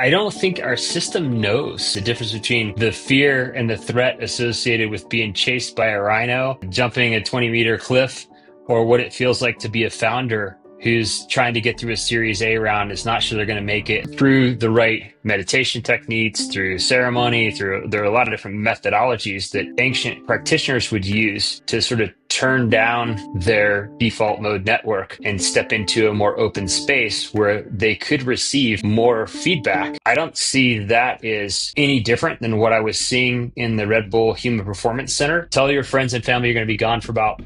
I don't think our system knows the difference between the fear and the threat associated with being chased by a rhino, jumping a 20-meter cliff, or what it feels like to be a founder who's trying to get through a Series A round, is not sure they're going to make it through the right meditation techniques, through ceremony, there are a lot of different methodologies that ancient practitioners would use to sort of turn down their default mode network and step into a more open space where they could receive more feedback. I don't see that as any different than what I was seeing in the Red Bull Human Performance Center. Tell your friends and family you're going to be gone for about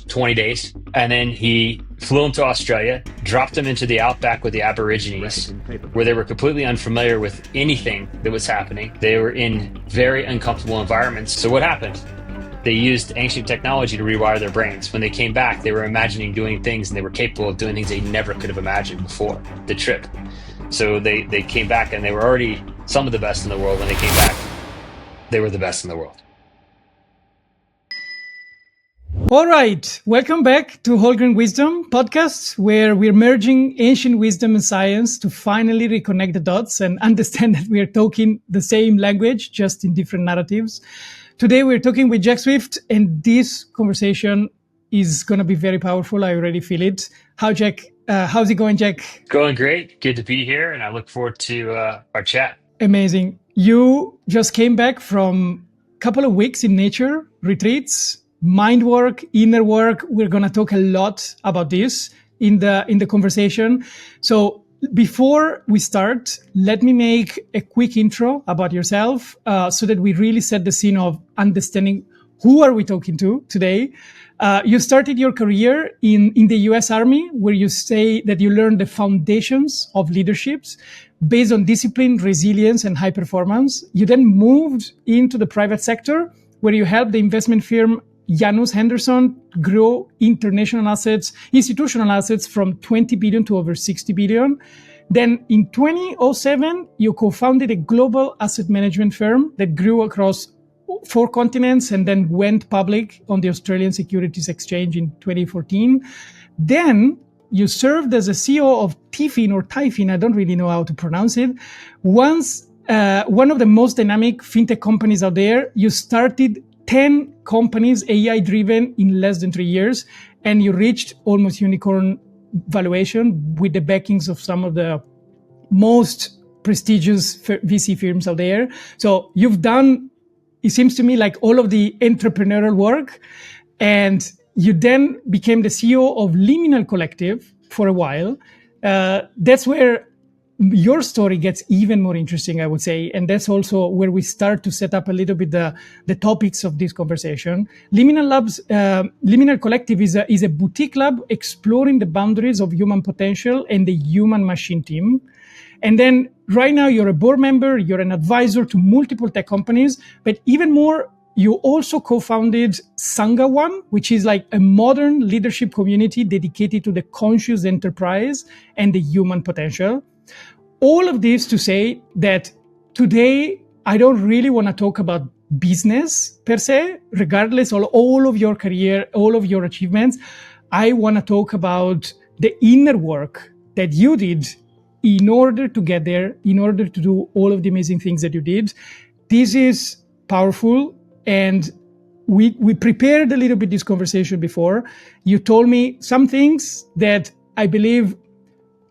20 days. And then he flew them to Australia, dropped them into the Outback with the Aborigines, where they were completely unfamiliar with anything that was happening. They were in very uncomfortable environments. So what happened? They used ancient technology to rewire their brains. When they came back, they were imagining doing things, and they were capable of doing things they never could have imagined before the trip. So they came back, and they were already some of the best in the world. When they came back, they were the best in the world. All right, welcome back to Whole Grain Wisdom podcast, where we're merging ancient wisdom and science to finally reconnect the dots and understand that we are talking the same language, just in different narratives. Today, we're talking with Jack Swift, and this conversation is going to be very powerful. I already feel it. How's it going, Jack? Going great. Good to be here, and I look forward to our chat. Amazing. You just came back from a couple of weeks in nature retreats. Mind work, inner work. We're going to talk a lot about this in the conversation. So before we start, let me make a quick intro about yourself so that we really set the scene of understanding who are we talking to today. You started your career in the US Army, where you say that you learned the foundations of leaderships based on discipline, resilience, and high performance. You then moved into the private sector, where you helped the investment firm Janus Henderson grow institutional assets from 20 billion to over 60 billion. Then in 2007, you co-founded a global asset management firm that grew across 4 continents and then went public on the Australian Securities Exchange in 2014. Then you served as a CEO of Tyfin, I don't really know how to pronounce it. Once one of the most dynamic fintech companies out there, you started 10 companies, AI-driven, in less than 3 years, and you reached almost unicorn valuation with the backings of some of the most prestigious VC firms out there. So you've done, it seems to me, like all of the entrepreneurial work, and you then became the CEO of Liminal Collective for a while. That's where your story gets even more interesting, I would say. And that's also where we start to set up a little bit the topics of this conversation. Liminal Collective is a boutique lab exploring the boundaries of human potential and the human machine team. And then right now you're a board member, you're an advisor to multiple tech companies, but even more, you also co-founded Sangha One, which is like a modern leadership community dedicated to the conscious enterprise and the human potential. All of this to say that today, I don't really want to talk about business per se, regardless of all of your career, all of your achievements. I want to talk about the inner work that you did in order to get there, in order to do all of the amazing things that you did. This is powerful. And we prepared a little bit this conversation before. You told me some things that I believe,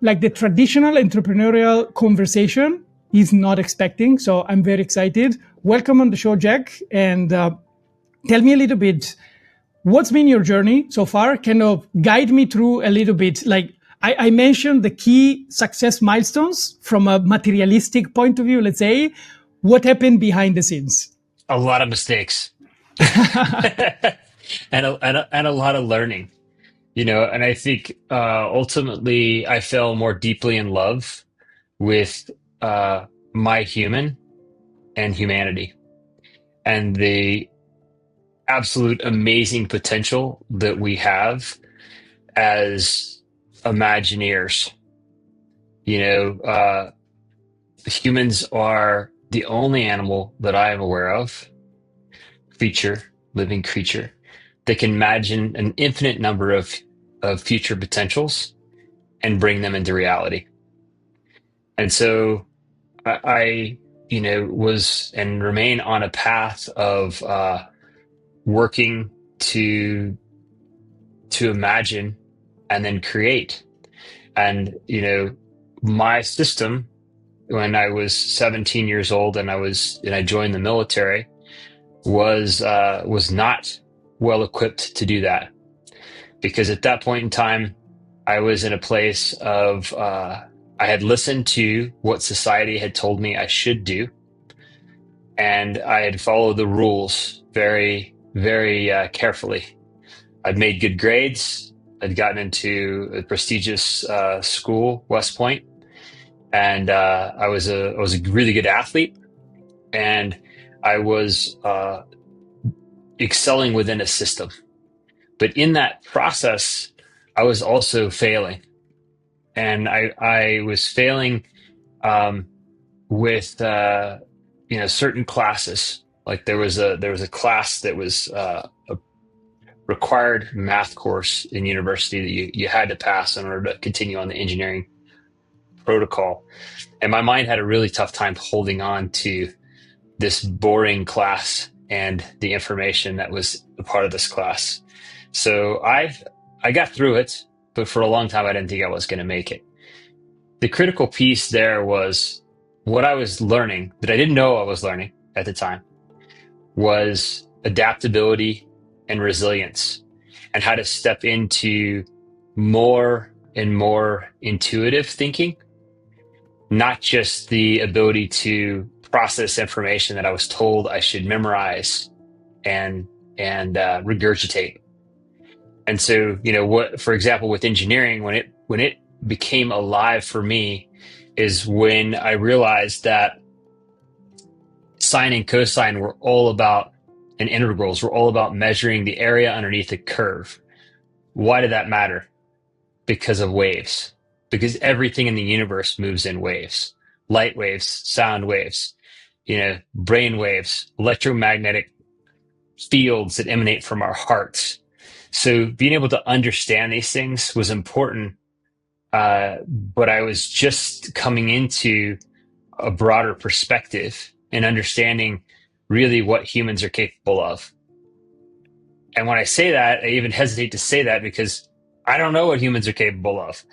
like the traditional entrepreneurial conversation, is not expecting. So I'm very excited. Welcome on the show, Jack. And tell me a little bit, what's been your journey so far? Kind of guide me through a little bit. Like I mentioned the key success milestones from a materialistic point of view, let's say. What happened behind the scenes? A lot of mistakes and a lot of learning. And I think ultimately I fell more deeply in love with my human and humanity and the absolute amazing potential that we have as Imagineers. Humans are the only animal that I am aware of, living creature, that can imagine an infinite number of future potentials and bring them into reality. And so I was and remain on a path of working to imagine and then create. And my system, when I was 17 years old and I joined the military, was not well equipped to do that, because at that point in time I was in a place of I had listened to what society had told me I should do, and I had followed the rules very, very carefully. I'd made good grades. I'd gotten into a prestigious school, West Point, and I was a really good athlete, and I was excelling within a system. But in that process, I was also failing, and I was failing with certain classes. Like there was a class that was a required math course in university that you had to pass in order to continue on the engineering protocol. And my mind had a really tough time holding on to this boring class and the information that was a part of this class. So I got through it, but for a long time I didn't think I was going to make it. The critical piece there was what I was learning that I didn't know I was learning at the time was adaptability and resilience, and how to step into more and more intuitive thinking, not just the ability to process information that I was told I should memorize and regurgitate. And so, for example, with engineering, when it became alive for me is when I realized that sine and cosine were all about, and integrals were all about measuring the area underneath a curve. Why did that matter? Because of waves. Because everything in the universe moves in waves. Light waves, sound waves, brain waves, electromagnetic fields that emanate from our hearts. So being able to understand these things was important, but I was just coming into a broader perspective and understanding really what humans are capable of. And when I say that, I even hesitate to say that because I don't know what humans are capable of.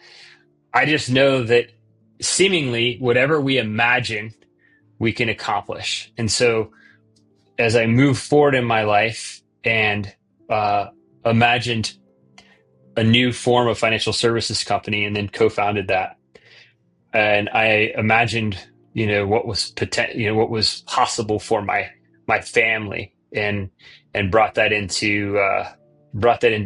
I just know that seemingly whatever we imagine, we can accomplish. And so as I move forward in my life and imagined a new form of financial services company and then co-founded that, and I imagined what was possible for my family, and brought that into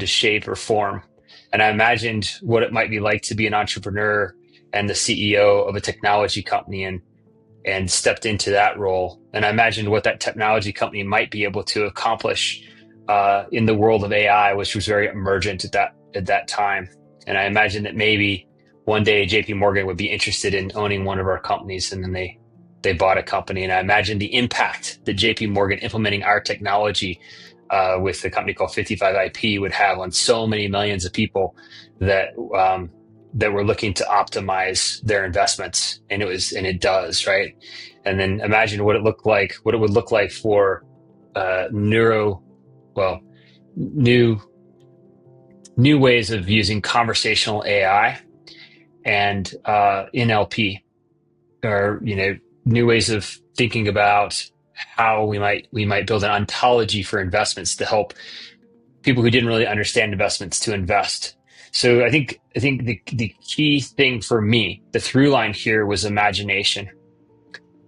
shape or form. And I imagined what it might be like to be an entrepreneur and the CEO of a technology company, and stepped into that role. And I imagined what that technology company might be able to accomplish in the world of AI, which was very emergent at that time. And I imagined that maybe one day JP Morgan would be interested in owning one of our companies, and then they bought a company. And I imagined the impact that JP Morgan implementing our technology with a company called 55IP would have on so many millions of people that were looking to optimize their investments. And it does, right? And then imagine what it would look like for new ways of using conversational AI and NLP, or new ways of thinking about how we might build an ontology for investments to help people who didn't really understand investments to invest. So I think the key thing for me, the through line here, was imagination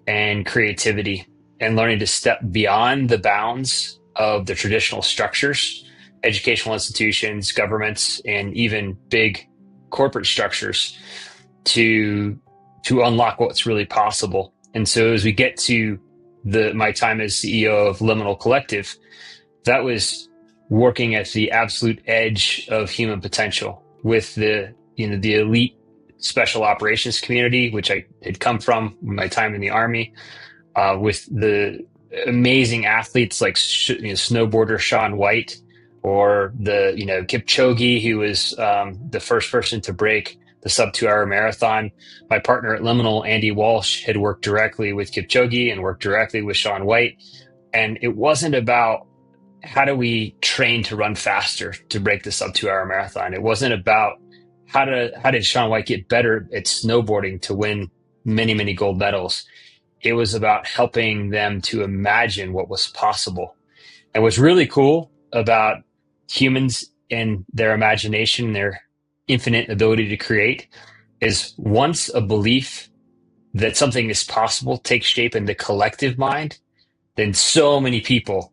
and creativity, and learning to step beyond the bounds of the traditional structures, educational institutions, governments, and even big corporate structures to unlock what's really possible. And so as we get to my time as CEO of Liminal Collective, that was working at the absolute edge of human potential with the elite special operations community, which I had come from my time in the Army, with the amazing athletes like snowboarder Shawn White, or the Kipchoge, who was the first person to break the sub 2 hour marathon. My partner at Liminal, Andy Walsh, had worked directly with Kipchoge and worked directly with Shawn White. And it wasn't about how do we train to run faster to break the sub 2 hour marathon. It wasn't about how did Shawn White get better at snowboarding to win many, many gold medals. It was about helping them to imagine what was possible. And what's really cool about humans and their imagination, their infinite ability to create, is once a belief that something is possible takes shape in the collective mind, then so many people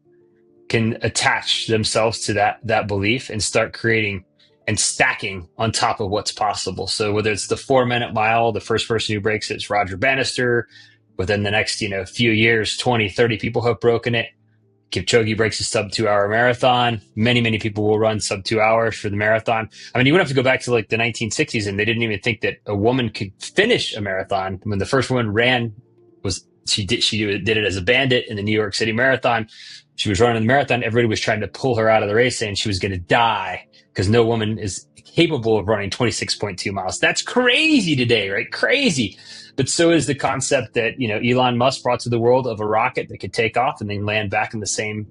can attach themselves to that belief and start creating and stacking on top of what's possible. So whether it's the 4-minute mile, the first person who breaks it is Roger Bannister. Within the next, few years, 20, 30 people have broken it. Kipchoge breaks a sub 2 hour marathon. Many, many people will run sub 2 hours for the marathon. I mean, you wouldn't have to go back to like the 1960s, and they didn't even think that a woman could finish a marathon. When the first woman ran, she did it as a bandit in the New York City Marathon. She was running the marathon. Everybody was trying to pull her out of the race, saying she was going to die because no woman is capable of running 26.2 miles. That's crazy today, right? Crazy. But so is the concept that, Elon Musk brought to the world of a rocket that could take off and then land back in the same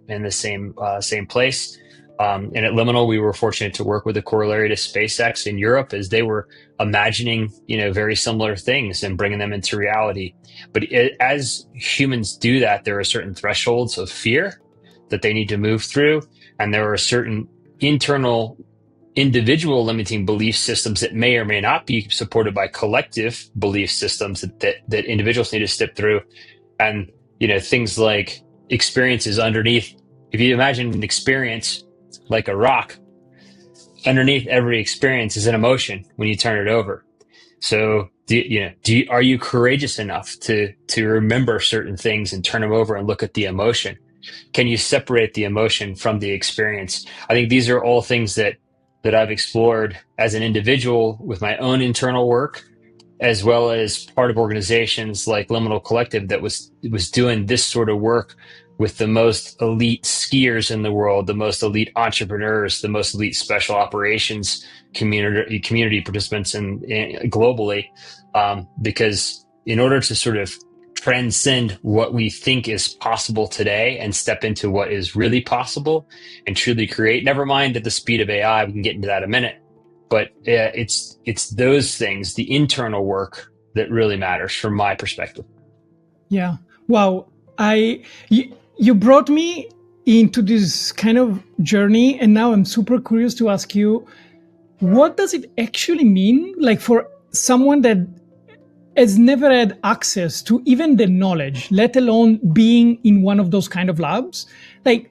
place. And at Liminal, we were fortunate to work with a corollary to SpaceX in Europe as they were imagining, very similar things and bringing them into reality. But as humans do that, there are certain thresholds of fear that they need to move through. And there are certain internal individual limiting belief systems that may or may not be supported by collective belief systems that individuals need to step through. And, things like experiences underneath. If you imagine an experience like a rock, underneath every experience is an emotion when you turn it over. So, are you courageous enough to remember certain things and turn them over and look at the emotion? Can you separate the emotion from the experience? I think these are all things that I've explored as an individual with my own internal work, as well as part of organizations like Liminal Collective that was doing this sort of work with the most elite skiers in the world, the most elite entrepreneurs, the most elite special operations community participants globally, because in order to sort of transcend what we think is possible today and step into what is really possible and truly create, never mind at the speed of AI, we can get into that in a minute, but it's those things, the internal work, that really matters from my perspective. Yeah. Wow. You brought me into this kind of journey, and now I'm super curious to ask you, what does it actually mean, like for someone that has never had access to even the knowledge, let alone being in one of those kind of labs? Like,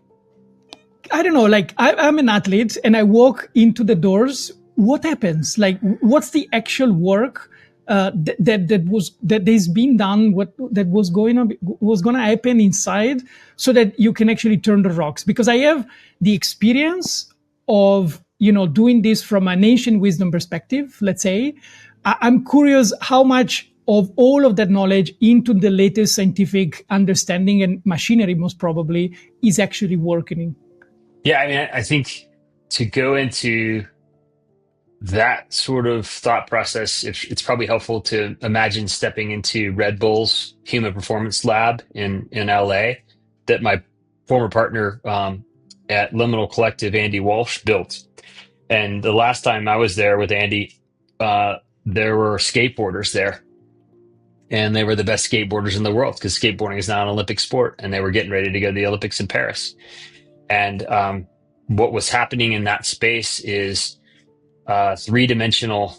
I don't know, like I'm an athlete and I walk into the doors. What happens? Like, what's the actual work that is being done? What that was going to happen inside, so that you can actually turn the rocks? Because I have the experience of doing this from an ancient wisdom perspective. Let's say I'm curious how much of all of that knowledge into the latest scientific understanding and machinery, most probably, is actually working. Yeah, I mean, I think to go into that sort of thought process, it's probably helpful to imagine stepping into Red Bull's human performance lab in LA that my former partner at Liminal Collective, Andy Walsh, built. And the last time I was there with Andy, there were skateboarders there. And they were the best skateboarders in the world, because skateboarding is now an Olympic sport, and they were getting ready to go to the Olympics in Paris. And what was happening in that space is three-dimensional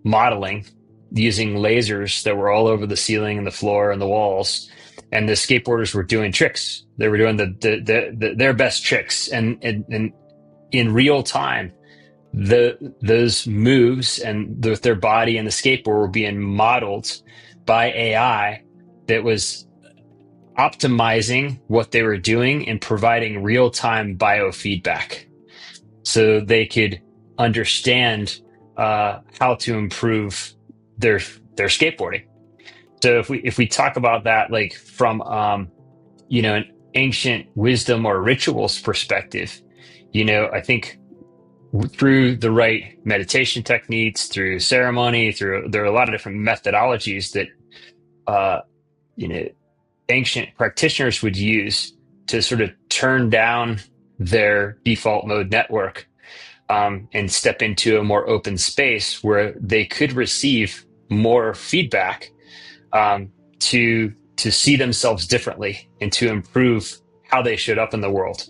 modeling using lasers that were all over the ceiling and the floor and the walls. And the skateboarders were doing tricks. They were doing their best tricks. And in real time, those moves and their body and the skateboard were being modeled by AI that was optimizing what they were doing and providing real-time biofeedback, so they could understand how to improve their skateboarding. So if we talk about that, like from an ancient wisdom or rituals perspective, I think through the right meditation techniques, through ceremony, there are a lot of different methodologies that uh, you know ancient practitioners would use to sort of turn down their default mode network, and step into a more open space where they could receive more feedback, to see themselves differently and to improve how they showed up in the world.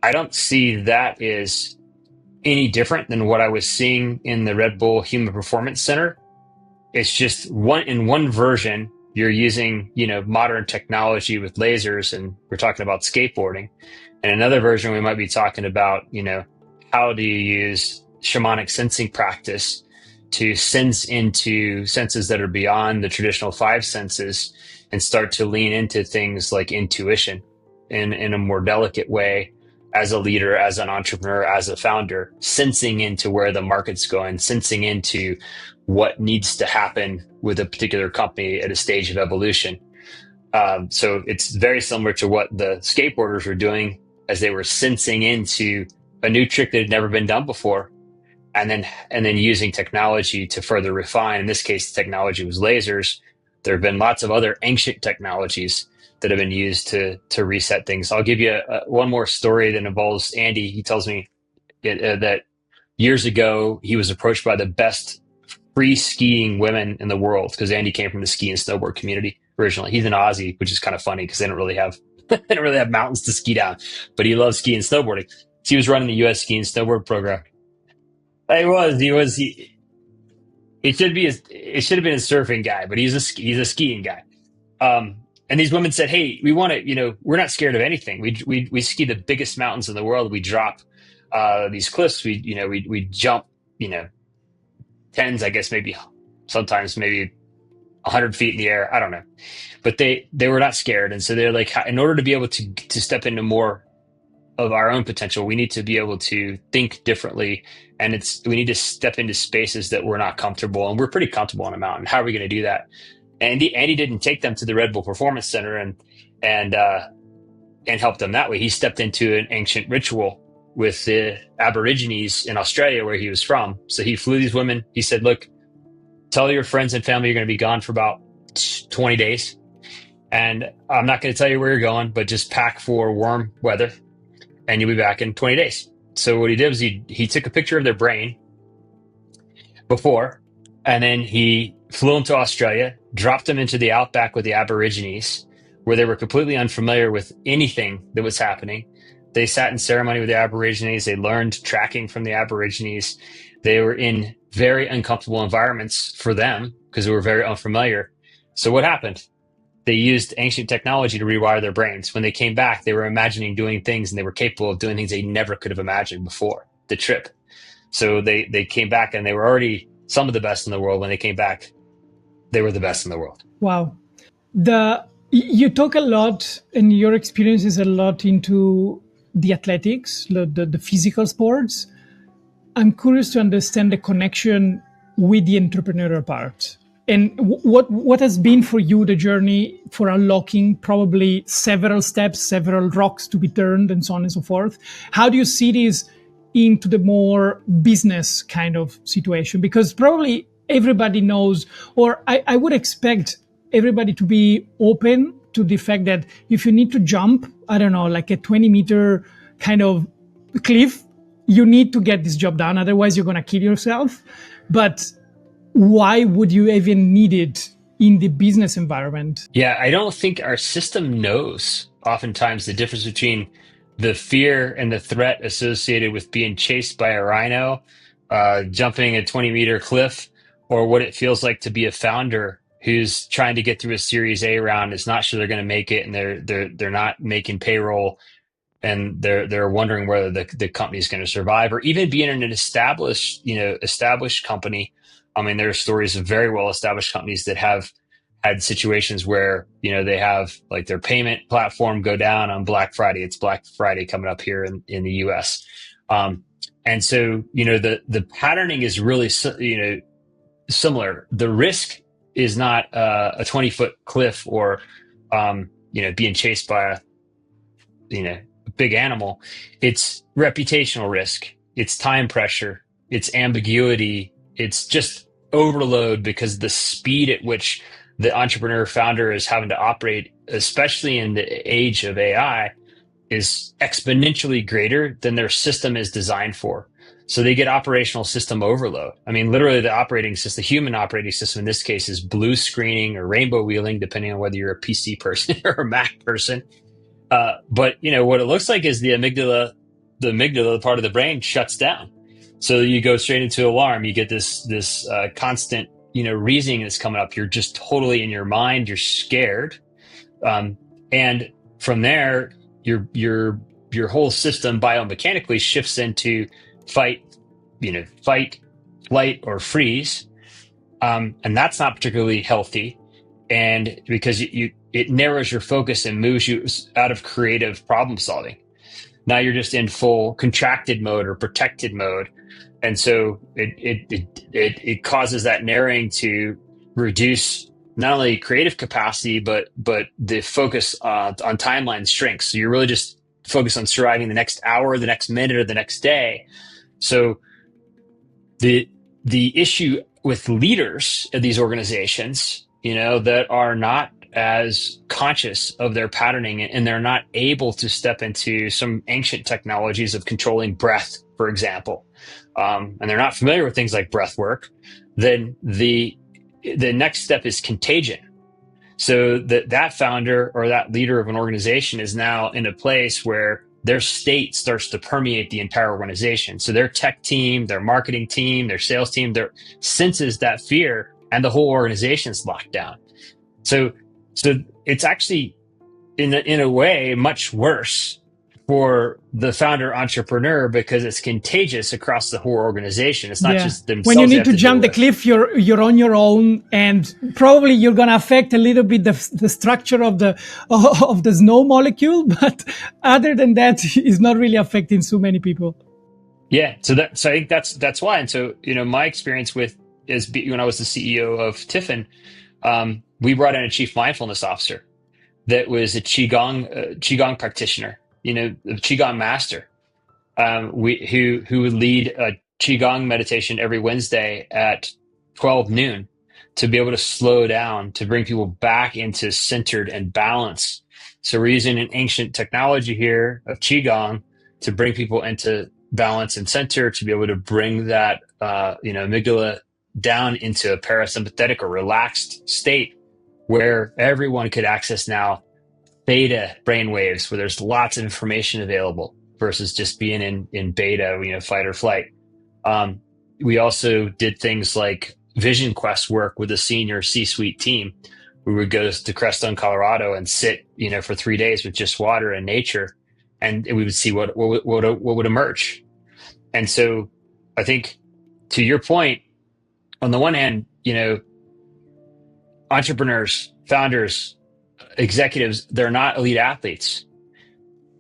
I don't see that as any different than what I was seeing in the Red Bull Human Performance Center. It's just one version you're using, modern technology with lasers, and we're talking about skateboarding. And another version we might be talking about, how do you use shamanic sensing practice to sense into senses that are beyond the traditional five senses and start to lean into things like intuition in a more delicate way, as a leader, as an entrepreneur, as a founder, sensing into where the market's going, sensing into what needs to happen with a particular company at a stage of evolution. So it's very similar to what the skateboarders were doing, as they were sensing into a new trick that had never been done before, and then using technology to further refine. In this case, the technology was lasers. There have been lots of other ancient technologies that have been used to reset things. I'll give you one more story that involves Andy. He tells me that years ago he was approached by the best free skiing women in the world, because Andy came from the ski and snowboard community originally. He's an Aussie, which is kind of funny because they don't really have mountains to ski down, but he loves skiing and snowboarding. So he was running the U.S. ski and snowboard program. It should have been a surfing guy, but he's a skiing guy. And these women said, "Hey, we want to, we're not scared of anything. We ski the biggest mountains in the world. We drop these cliffs. We jump, tens, I guess, sometimes maybe 100 feet in the air. I don't know, but they were not scared. And so they're like, in order to be able to step into more of our own potential, we need to be able to think differently, and we need to step into spaces that we're not comfortable, and we're pretty comfortable on a mountain. How are we going to do that?" Andy didn't take them to the Red Bull Performance Center and help them that way. He stepped into an ancient ritual with the Aborigines in Australia, where he was from. So he flew these women. He said, "Look, tell your friends and family you're going to be gone for about 20 days. And I'm not going to tell you where you're going, but just pack for warm weather, and you'll be back in 20 days. So what he did was he took a picture of their brain before, and then he flew them to Australia, dropped them into the Outback with the Aborigines, where they were completely unfamiliar with anything that was happening. They sat in ceremony with the Aborigines. They learned tracking from the Aborigines. They were in very uncomfortable environments for them because they were very unfamiliar. So what happened? They used ancient technology to rewire their brains. When they came back, they were imagining doing things, and they were capable of doing things they never could have imagined before the trip. So they came back, and they were already some of the best in the world. When they came back, they were the best in the world. Wow. You talk a lot, and your experience is a lot into the athletics, the physical sports. I'm curious to understand the connection with the entrepreneurial part. And what has been for you the journey for unlocking probably several steps, several rocks to be turned, and so on and so forth? How do you see this into the more business kind of situation? Because probably everybody knows, or I would expect everybody to be open to the fact that if you need to jump, I don't know, like a 20-meter kind of cliff, you need to get this job done. Otherwise, you're going to kill yourself. But why would you even need it in the business environment? Yeah, I don't think our system knows oftentimes the difference between the fear and the threat associated with being chased by a rhino, jumping a 20-meter cliff, or what it feels like to be a founder who's trying to get through a Series A round, is not sure they're going to make it, and they're not making payroll, and they're wondering whether the company's going to survive, or even being in an established company. I mean, there are stories of very well-established companies that have had situations where, they have like their payment platform go down on Black Friday. It's Black Friday coming up here in the US. And so, the patterning is really, similar. The risk is not a 20-foot cliff or, being chased by a big animal. It's reputational risk. it's time pressure, it's ambiguity, it's just overload because the speed at which the entrepreneur founder is having to operate, especially in the age of AI, is exponentially greater than their system is designed for. So they get operational system overload. I mean, literally the operating system, the human operating system in this case is blue screening or rainbow wheeling, depending on whether you're a PC person or a Mac person. But what it looks like is the amygdala, the part of the brain shuts down. So you go straight into alarm. You get this constant, reasoning that's coming up. You're just totally in your mind. You're scared. And from there, your whole system biomechanically shifts into fight, flight, or freeze. And that's not particularly healthy. And because it narrows your focus and moves you out of creative problem solving. Now you're just in full contracted mode or protected mode. And so it causes that narrowing to reduce not only creative capacity, but the focus on timeline shrinks. So you're really just focused on surviving the next hour, the next minute, or the next day. So the issue with leaders of these organizations, that are not as conscious of their patterning and they're not able to step into some ancient technologies of controlling breath, for example, and they're not familiar with things like breath work, then the next step is contagion. So that founder or that leader of an organization is now in a place where their state starts to permeate the entire organization. So their tech team, their marketing team, their sales team, senses that fear, and the whole organization is locked down. So it's actually in a way much worse for the founder entrepreneur because it's contagious across the whole organization. It's not just themselves. When you need to jump the cliff, you're on your own, and probably you're going to affect a little bit the structure of the snow molecule, but other than that, it's not really affecting so many people. Yeah, so I think that's why. And so my experience when I was the CEO of Tiffin, we brought in a chief mindfulness officer that was a qigong practitioner, a qigong master, who would lead a qigong meditation every Wednesday at 12 noon to be able to slow down, to bring people back into centered and balance. So we're using an ancient technology here of qigong to bring people into balance and center, to be able to bring that amygdala down into a parasympathetic or relaxed state where everyone could access now beta brainwaves, where there's lots of information available versus just being in beta, fight or flight. We also did things like vision quest work with a senior C-suite team. We would go to Crestone, Colorado, and sit, for 3 days with just water and nature, and we would see what would emerge. And so, I think to your point, on the one hand, entrepreneurs, founders, executives, they're not elite athletes.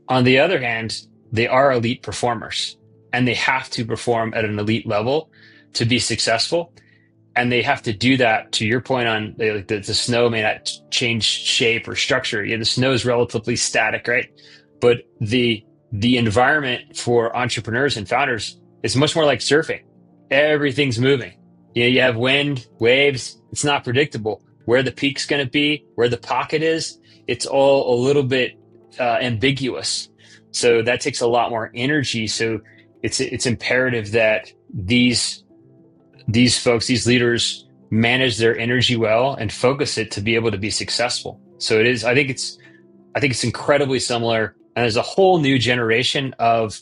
On the other hand, they are elite performers, and they have to perform at an elite level to be successful. And they have to do that, to your point on the snow may not change shape or structure. Yeah, the snow is relatively static, right? But the environment for entrepreneurs and founders is much more like surfing. Everything's moving. You have wind, waves. It's not predictable. Where the peak's going to be, where the pocket is, it's all a little bit ambiguous. So that takes a lot more energy. So it's imperative that these folks, these leaders, manage their energy well and focus it to be able to be successful. So it is. I think it's incredibly similar. And there's a whole new generation of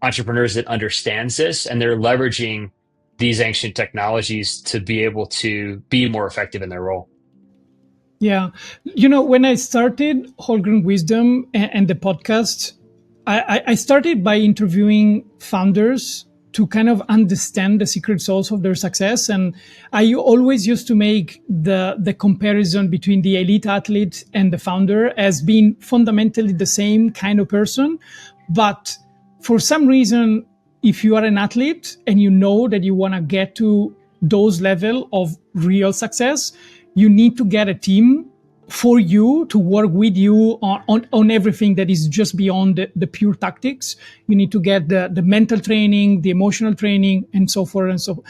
entrepreneurs that understands this, and they're leveraging these ancient technologies to be able to be more effective in their role. Yeah. When I started Whole Grain Wisdom and the podcast, I started by interviewing founders to kind of understand the secret sauce of their success. And I always used to make the comparison between the elite athlete and the founder as being fundamentally the same kind of person. But for some reason, if you are an athlete and you know that you want to get to those level of real success, you need to get a team for you to work with you on everything that is just beyond the pure tactics. You need to get the mental training, the emotional training, and so forth and so forth.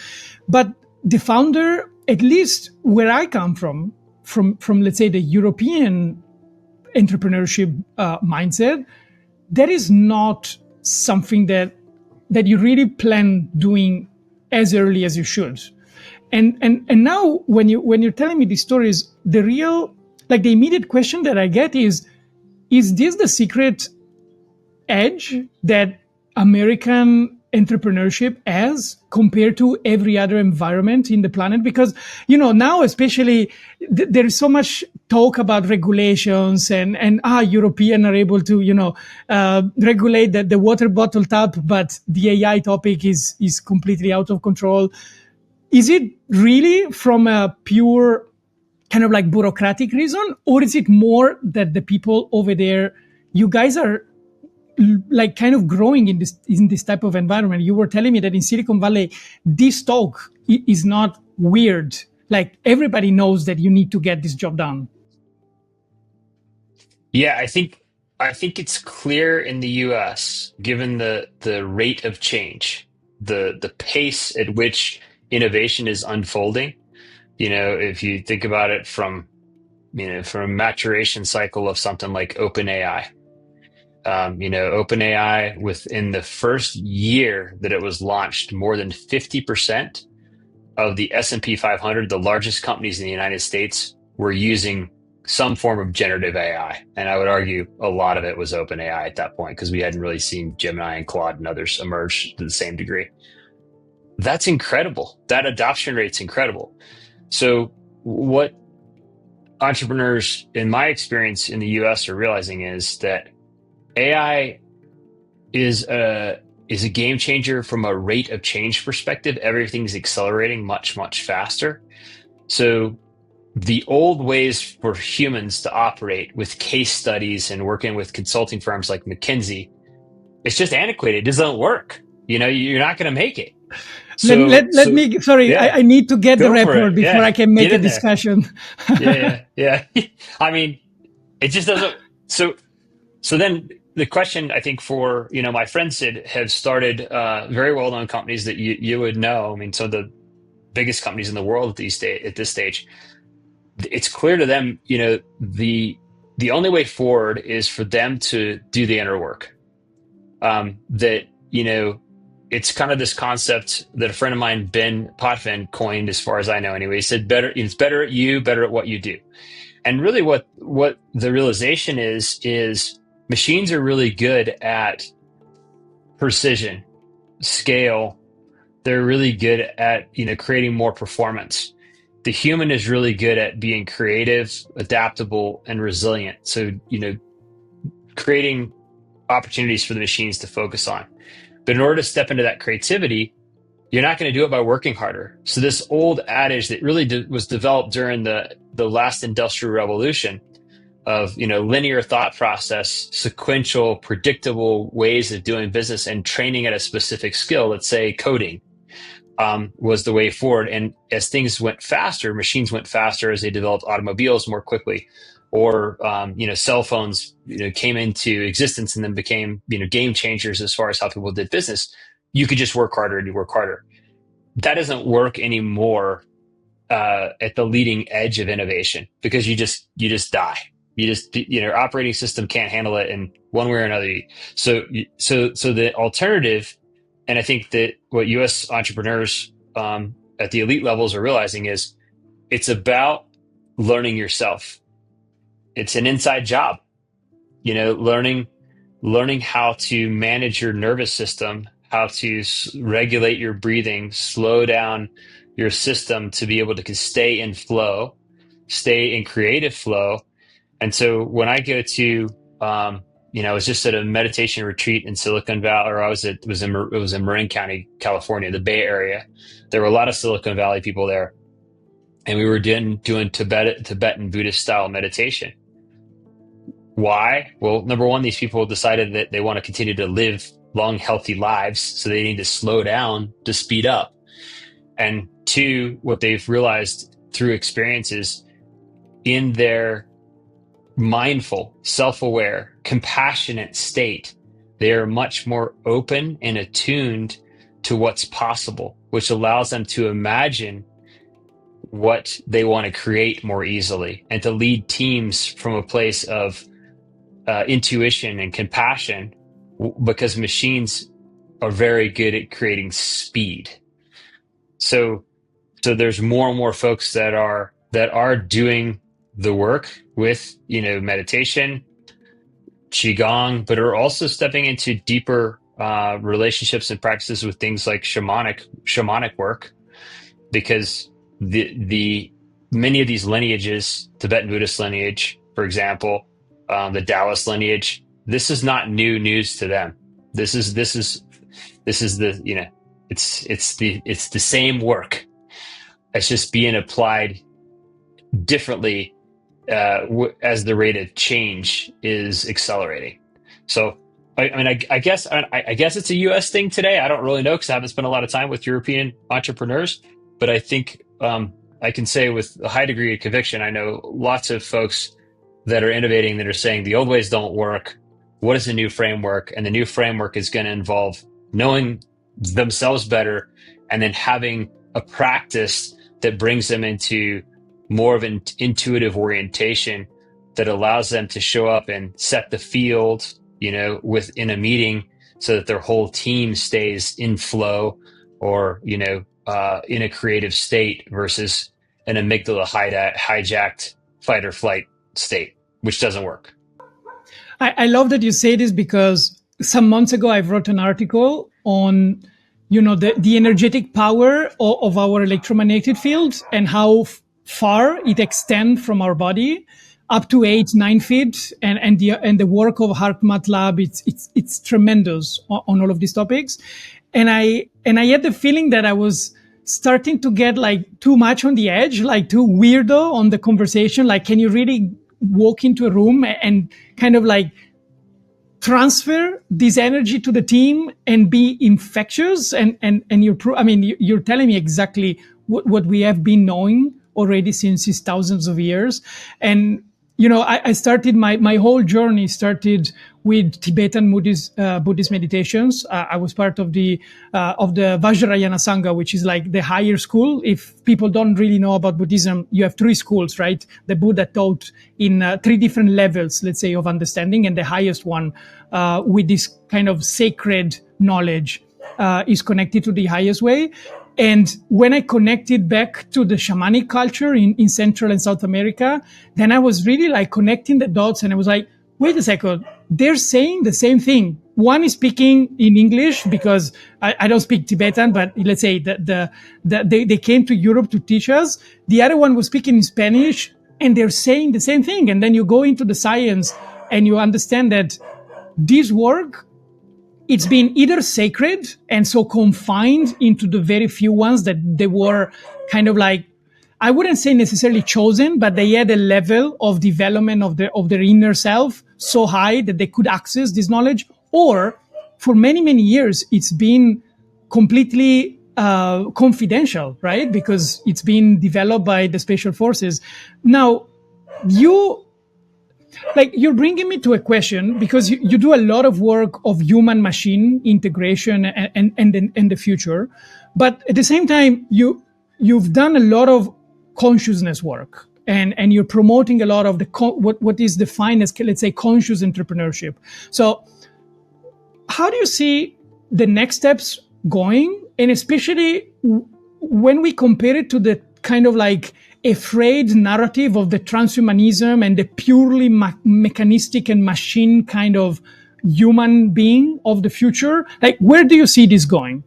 But the founder, at least where I come from let's say the European entrepreneurship mindset, that is not something that you really plan doing as early as you should. And now when you're telling me these stories, the real, like, the immediate question that I get is this the secret edge that American entrepreneurship has compared to every other environment in the planet? Because, now especially there is so much talk about regulations and European are able to, regulate the water bottle tap, but the AI topic is completely out of control. Is it really from a pure kind of like bureaucratic reason, or is it more that the people over there, you guys are like kind of growing in this type of environment? You were telling me that in Silicon Valley, this talk is not weird. Like, everybody knows that you need to get this job done. Yeah, I think it's clear in the US, given the rate of change, the pace at which innovation is unfolding. If you think about it from a maturation cycle of something like OpenAI. OpenAI, within the first year that it was launched, more than 50% of the S&P 500, the largest companies in the United States, were using some form of generative AI. And I would argue a lot of it was OpenAI at that point, because we hadn't really seen Gemini and Claude and others emerge to the same degree. That's incredible. That adoption rate's incredible. So what entrepreneurs, in my experience in the US, are realizing is that AI is a game changer from a rate of change perspective. Everything's accelerating much, much faster. So the old ways for humans to operate with case studies and working with consulting firms like McKinsey, it's just antiquated. It doesn't work. You're not going to make it. Let me, sorry, yeah, I need to get the go for report it. before Yeah, I can make get a in there. discussion. Yeah. I mean, it just doesn't. So then the question, I think, for my friend Sid, have started very well-known companies that you would know. I mean, some of the biggest companies in the world at this stage. It's clear to them, the only way forward is for them to do the inner work. It's kind of this concept that a friend of mine, Ben Potvin, coined, as far as I know anyway. He said, it's better at what you do. And really what the realization is machines are really good at precision, scale. They're really good at, creating more performance. The human is really good at being creative, adaptable, and resilient. So, creating opportunities for the machines to focus on. But in order to step into that creativity, you're not going to do it by working harder. So this old adage that really was developed during the last industrial revolution of, linear thought process, sequential, predictable ways of doing business and training at a specific skill, let's say coding, was the way forward. And as things went faster, machines went faster as they developed automobiles more quickly, or cell phones came into existence and then became game changers as far as how people did business. You could just work harder and you work harder. That doesn't work anymore at the leading edge of innovation, because you just die. Operating system can't handle it in one way or another. So the alternative, and I think that what U.S. entrepreneurs at the elite levels are realizing, is it's about learning yourself. It's an inside job, learning how to manage your nervous system, how to regulate your breathing, slow down your system to be able to stay in flow, stay in creative flow. And so when I go to, I was just at a meditation retreat in Silicon Valley, or it was in Marin County, California, the Bay Area. There were a lot of Silicon Valley people there, and we were doing Tibetan Buddhist style meditation. Why? Well, number one, these people decided that they want to continue to live long, healthy lives, so they need to slow down to speed up. And two, what they've realized through experiences in their mindful, self-aware, compassionate state, they are much more open and attuned to what's possible, which allows them to imagine what they want to create more easily and to lead teams from a place of intuition and compassion, because machines are very good at creating speed. So there's more and more folks that are doing the work with, meditation, qigong, but are also stepping into deeper relationships and practices with things like shamanic work, because the many of these lineages, Tibetan Buddhist lineage, for example, the Taoist lineage, this is not new news to them. This is the it's the same work. It's just being applied differently as the rate of change is accelerating. So, I guess it's a U.S. thing today. I don't really know because I haven't spent a lot of time with European entrepreneurs, but I think I can say with a high degree of conviction, I know lots of folks that are innovating that are saying the old ways don't work. What is the new framework? And the new framework is going to involve knowing themselves better and then having a practice that brings them into more of an intuitive orientation that allows them to show up and set the field, within a meeting so that their whole team stays in flow or, in a creative state versus an amygdala hijacked fight or flight state, which doesn't work. I love that you say this, because some months ago I wrote an article on, the energetic power of our electromagnetic field and how far it extends from our body, up to 8-9 feet, and the work of HeartMath Lab, it's tremendous on all of these topics, and I had the feeling that I was starting to get like too much on the edge, like too weirdo on the conversation. Like, can you really walk into a room and kind of like transfer this energy to the team and be infectious? And you're telling me exactly what we have been knowing already since these thousands of years. And I started my whole journey started with Tibetan Buddhist meditations. I was part of the Vajrayana Sangha, which is like the higher school. If people don't really know about Buddhism, you have 3 schools, right? The Buddha taught in 3 different levels, let's say, of understanding, and the highest one, with this kind of sacred knowledge, is connected to the highest way. And when I connected back to the shamanic culture in Central and South America, then I was really like connecting the dots, and I was like, wait a second, they're saying the same thing. One is speaking in English because I don't speak Tibetan, but let's say they came to Europe to teach us. The other one was speaking in Spanish, and they're saying the same thing. And then you go into the science and you understand that this work, it's been either sacred and so confined into the very few ones that they were kind of like, I wouldn't say necessarily chosen, but they had a level of development of their inner self so high that they could access this knowledge. Or for many, many years, it's been completely confidential, right? Because it's been developed by the special forces. Now, you're bringing me to a question, because you do a lot of work of human machine integration and the future, but at the same time you've done a lot of consciousness work, and you're promoting a lot of what is defined as, let's say, conscious entrepreneurship. So how do you see the next steps going, and especially when we compare it to the kind of like afraid narrative of the transhumanism and the purely mechanistic and machine kind of human being of the future? Like, where do you see this going?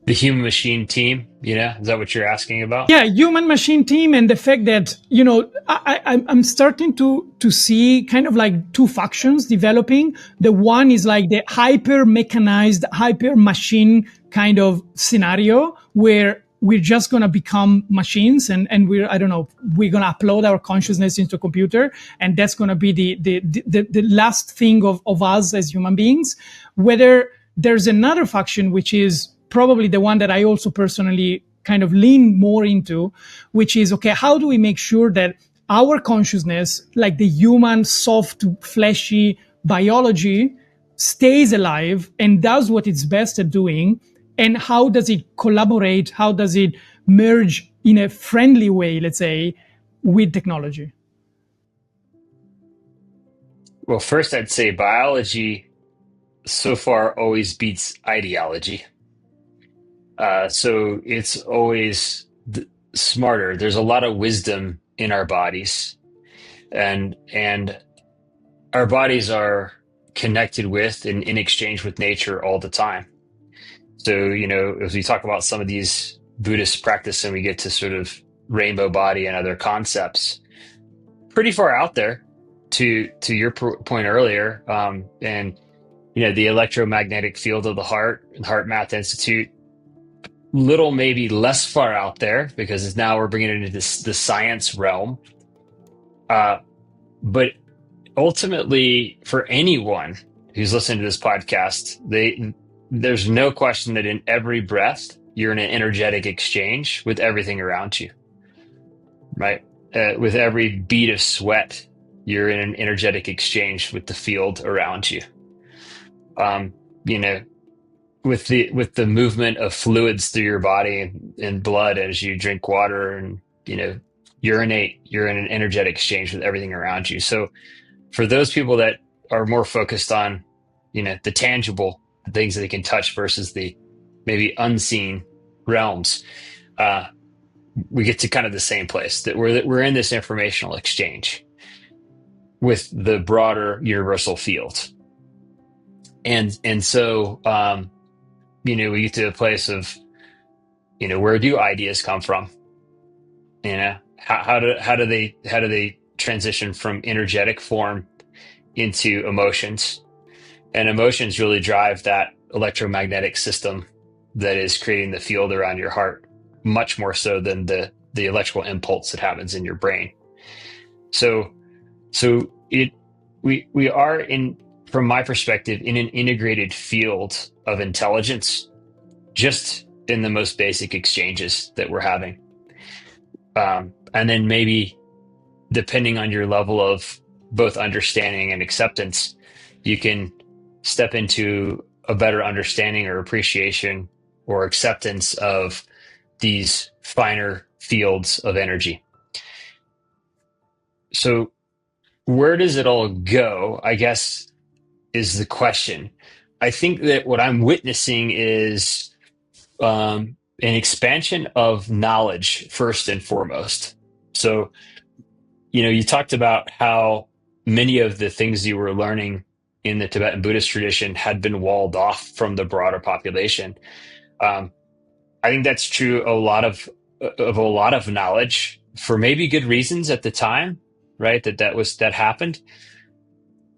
The human machine team, is that what you're asking about? Yeah, human machine team, and the fact that, I'm starting to see kind of like 2 factions developing. The one is like the hyper mechanized, hyper machine kind of scenario where we're just going to become machines, and we're going to upload our consciousness into a computer, and that's going to be the last thing of us as human beings. Whether there's another faction, which is probably the one that I also personally kind of lean more into, which is, okay, how do we make sure that our consciousness, like the human, soft, fleshy biology, stays alive and does what it's best at doing? And how does it collaborate? How does it merge in a friendly way, let's say, with technology? Well, first, I'd say biology so far always beats ideology. So it's always smarter. There's a lot of wisdom in our bodies, and our bodies are connected with and in exchange with nature all the time. So, as we talk about some of these Buddhist practice and we get to sort of rainbow body and other concepts, pretty far out there to your point earlier. And, the electromagnetic field of the heart, and Heart Math Institute, little maybe less far out there because it's now we're bringing it into the science realm. But ultimately, for anyone who's listening to this podcast, there's no question that in every breath, you're in an energetic exchange with everything around you, right? With every bead of sweat, you're in an energetic exchange with the field around you. With the movement of fluids through your body and blood as you drink water and, urinate, you're in an energetic exchange with everything around you. So for those people that are more focused on, the tangible things that they can touch versus the maybe unseen realms, we get to kind of the same place, that we're in this informational exchange with the broader universal field. And so, we get to a place of, where do ideas come from? How do they transition from energetic form into emotions? And emotions really drive that electromagnetic system that is creating the field around your heart, much more so than the electrical impulse that happens in your brain. So we are in, from my perspective, in an integrated field of intelligence, just in the most basic exchanges that we're having. And then maybe depending on your level of both understanding and acceptance, you can step into a better understanding or appreciation or acceptance of these finer fields of energy. So where does it all go, I guess, is the question. I think that what I'm witnessing is an expansion of knowledge first and foremost. So, you talked about how many of the things you were learning in the Tibetan Buddhist tradition had been walled off from the broader population. I think that's true a lot of knowledge for maybe good reasons at the time, right? That happened.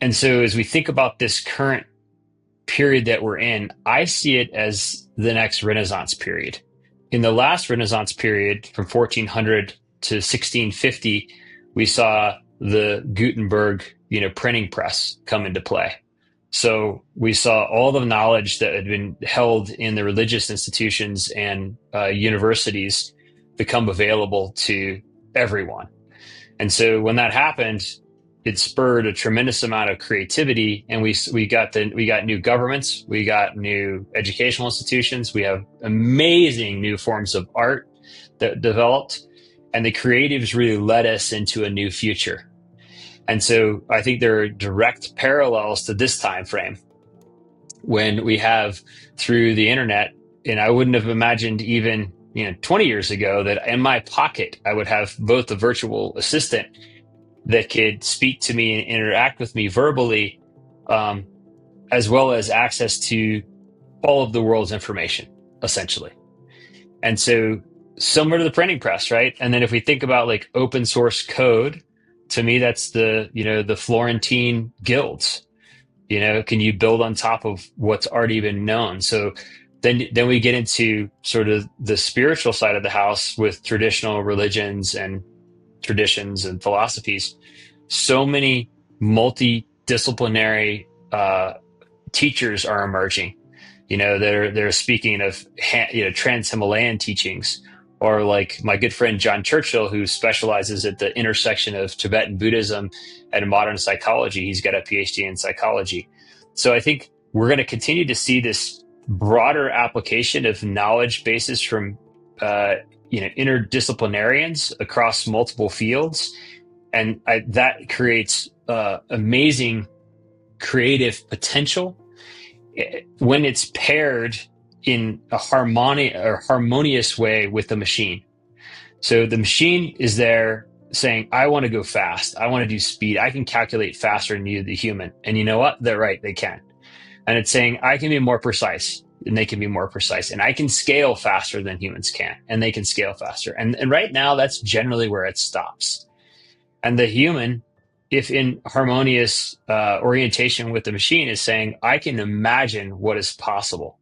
And so as we think about this current period that we're in, I see it as the next Renaissance period. In the last Renaissance period, from 1400 to 1650, we saw the Gutenberg, printing press come into play. So we saw all the knowledge that had been held in the religious institutions and universities become available to everyone. And so when that happened, it spurred a tremendous amount of creativity, and we got new governments, we got new educational institutions, we have amazing new forms of art that developed, and the creatives really led us into a new future. And so I think there are direct parallels to this time frame when we have, through the internet, and I wouldn't have imagined even 20 years ago that in my pocket I would have both a virtual assistant that could speak to me and interact with me verbally, as well as access to all of the world's information, essentially. And so similar to the printing press, right? And then if we think about like open source code, to me, that's the Florentine guilds. Can you build on top of what's already been known? So then we get into sort of the spiritual side of the house with traditional religions and traditions and philosophies. So many multidisciplinary teachers are emerging. They're speaking of trans Himalayan teachings, Or like my good friend John Churchill, who specializes at the intersection of Tibetan Buddhism and modern psychology. He's got a PhD in psychology. So I think we're going to continue to see this broader application of knowledge bases from interdisciplinarians across multiple fields, and that creates amazing creative potential when it's paired in a harmonious way with the machine. So the machine is there saying, I want to go fast. I want to do speed. I can calculate faster than you, the human. And you know what? They're right. They can. And it's saying, I can be more precise and they can be more precise. And I can scale faster than humans can. And they can scale faster. And right now, that's generally where it stops. And the human, if in harmonious orientation with the machine, is saying, I can imagine what is possible.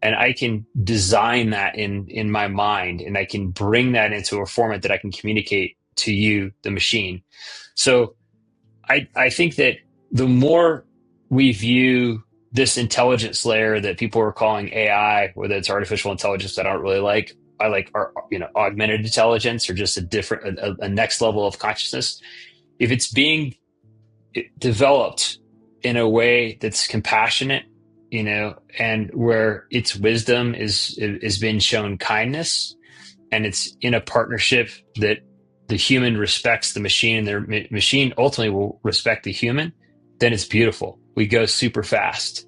And I can design that in my mind, and I can bring that into a format that I can communicate to you, the machine. So I think that the more we view this intelligence layer that people are calling AI, whether it's artificial intelligence, I don't really like. I like augmented intelligence, or just a next level of consciousness. If it's being developed in a way that's compassionate, and where its wisdom is being shown kindness, and it's in a partnership that the human respects the machine, and the machine ultimately will respect the human, then it's beautiful. We go super fast.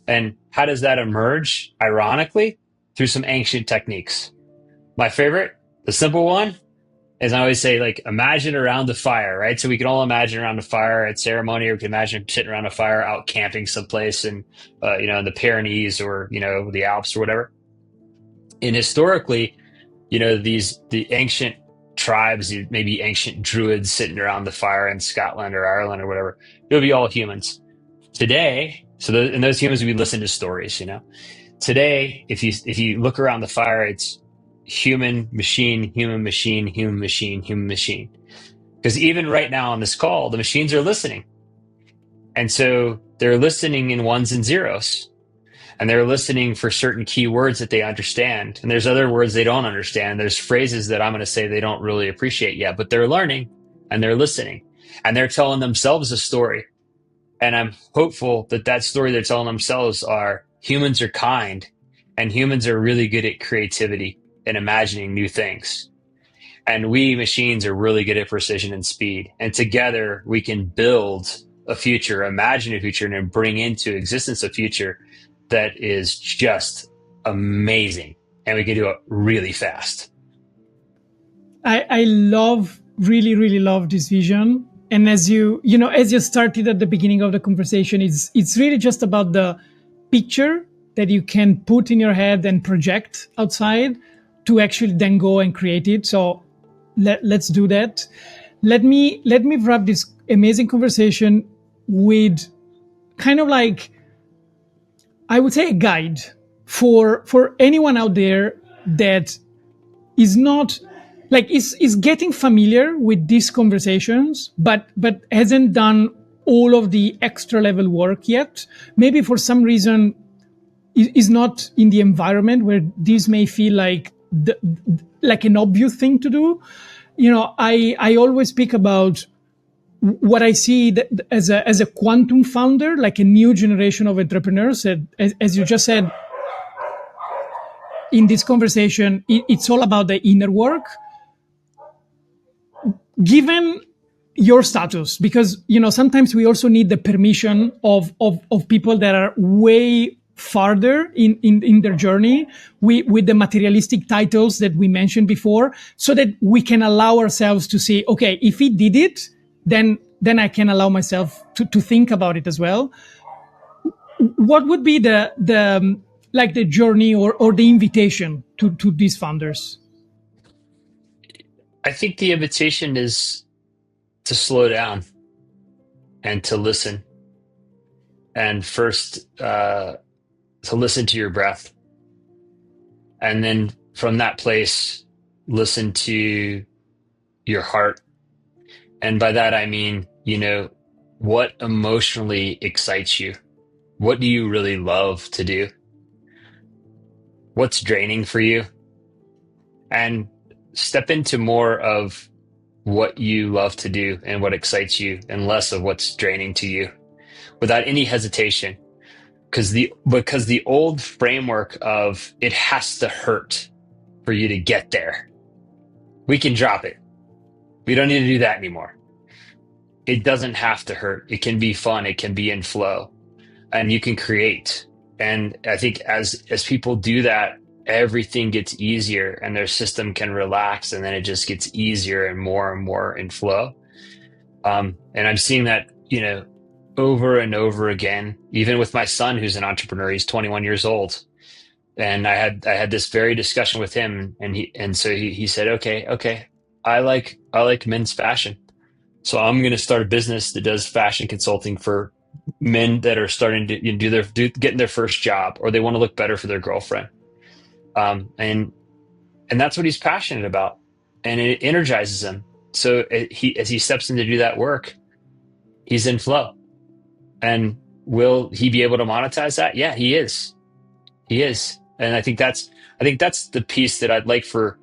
And how does that emerge? Ironically, through some ancient techniques. My favorite, the simple one, is I always say, like, imagine around the fire, right? So we can all imagine around a fire at ceremony, or we can imagine sitting around a fire out camping someplace in the Pyrenees, or, the Alps or whatever. And historically, the ancient tribes, maybe ancient druids sitting around the fire in Scotland or Ireland or whatever, it would be all humans. Today, and those humans, we listen to stories, Today, if you look around the fire, it's human, machine, human, machine, human, machine, human, machine. Because even right now on this call, the machines are listening. And so they're listening in ones and zeros. And they're listening for certain key words that they understand. And there's other words they don't understand. There's phrases that I'm going to say they don't really appreciate yet, but they're learning and they're listening. And they're telling themselves a story. And I'm hopeful that story they're telling themselves are, humans are kind, and humans are really good at creativity and imagining new things. And we machines are really good at precision and speed. And together we can build a future, imagine a future, and then bring into existence a future that is just amazing. And we can do it really fast. I really love this vision. And as you started at the beginning of the conversation, it's really just about the picture that you can put in your head and project outside to actually then go and create it. So let's do that. Let me wrap this amazing conversation with kind of like, I would say, a guide for anyone out there that is not like is getting familiar with these conversations, but hasn't done all of the extra level work yet. Maybe for some reason is not in the environment where this may feel like an obvious thing to do. I always speak about what I see as a quantum founder, like a new generation of entrepreneurs. As you just said in this conversation, it's all about the inner work. Given your status, because sometimes we also need the permission of people that are way farther in their journey with the materialistic titles that we mentioned before, so that we can allow ourselves to say, okay, if he did it, then I can allow myself to think about it as well. What would be the journey or the invitation to these founders? I think the invitation is to slow down and to listen. And first, to listen to your breath. And then from that place, listen to your heart. And by that, I mean, what emotionally excites you? What do you really love to do? What's draining for you? and step into more of what you love to do and what excites you and less of what's draining to you without any hesitation. Because the old framework of it has to hurt for you to get there, we can drop it. We don't need to do that anymore. It doesn't have to hurt. It can be fun. It can be in flow, and you can create. And I think as people do that, everything gets easier and their system can relax, and then it just gets easier and more in flow. And I'm seeing that, over and over again, even with my son, who's an entrepreneur. He's 21 years old. And I had this very discussion with him, and so he said, okay, I like men's fashion. So I'm going to start a business that does fashion consulting for men that are starting to getting their first job, or they want to look better for their girlfriend. And that's what he's passionate about, and it energizes him. So as he steps in to do that work, he's in flow. And will he be able to monetize that? Yeah, he is. He is. And I think that's the piece that I'd like for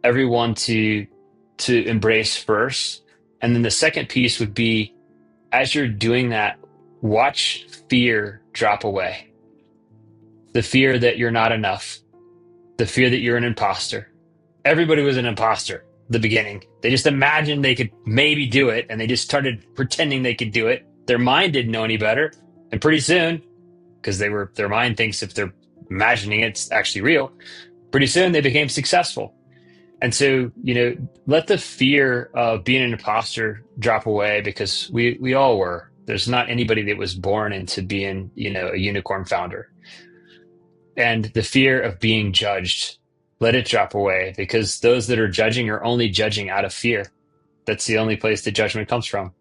everyone to embrace first. And then the second piece would be, as you're doing that, watch fear drop away. The fear that you're not enough. The fear that you're an imposter. Everybody was an imposter at the beginning. They just imagined they could maybe do it, and they just started pretending they could do it. Their mind didn't know any better. And pretty soon, because their mind thinks if they're imagining it's actually real, pretty soon they became successful. And so, let the fear of being an imposter drop away, because we all were. There's not anybody that was born into being, a unicorn founder. And the fear of being judged, let it drop away, because those that are judging are only judging out of fear. That's the only place the judgment comes from.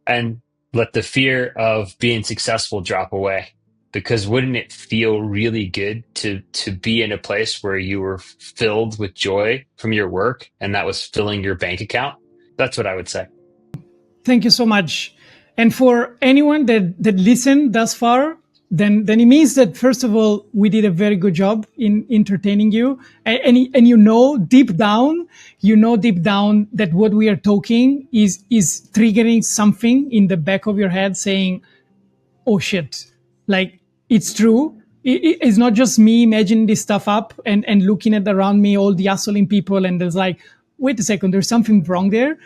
And let the fear of being successful drop away, because wouldn't it feel really good to be in a place where you were filled with joy from your work and that was filling your bank account? That's what I would say. Thank you so much. And for anyone that listened thus far, then it means that, first of all, we did a very good job in entertaining you. And deep down that what we are talking is triggering something in the back of your head saying, oh shit, like it's true. It's not just me imagining this stuff up and looking at around me, all the hustling people, and there's like, wait a second, there's something wrong there.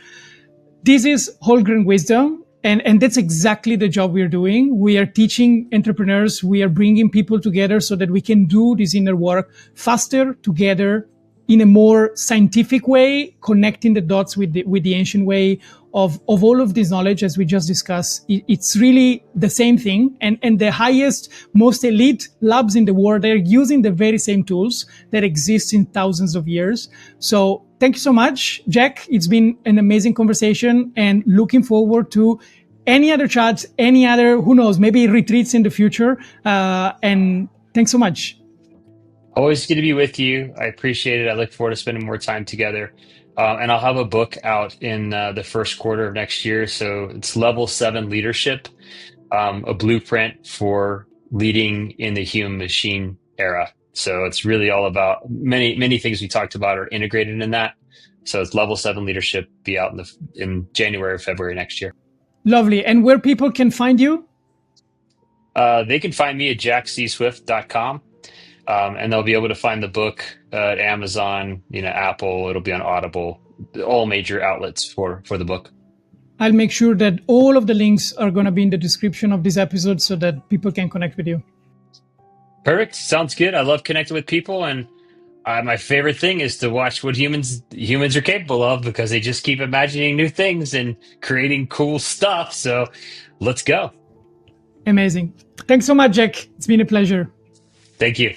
This is whole grain wisdom. And that's exactly the job we're doing. We are teaching entrepreneurs. We are bringing people together so that we can do this inner work faster together in a more scientific way, connecting the dots with the ancient way of all of this knowledge, as we just discussed. It's really the same thing. And the highest, most elite labs in the world, they're using the very same tools that exist in thousands of years. So thank you so much, Jack. It's been an amazing conversation, and looking forward to any other chats, any other, who knows, maybe retreats in the future. And thanks so much. Always good to be with you. I appreciate it. I look forward to spending more time together. And I'll have a book out in the first quarter of next year. So it's Level 7 Leadership, a blueprint for leading in the human machine era. So it's really all about many things we talked about are integrated in that. So it's Level 7 Leadership, be out in January or February next year. Lovely. And where people can find you? They can find me at jackcswift.com. And they'll be able to find the book at Amazon, Apple. It'll be on Audible, all major outlets for the book. I'll make sure that all of the links are going to be in the description of this episode so that people can connect with you. Perfect. Sounds good. I love connecting with people, and my favorite thing is to watch what humans are capable of, because they just keep imagining new things and creating cool stuff. So let's go. Amazing. Thanks so much, Jack. It's been a pleasure. Thank you.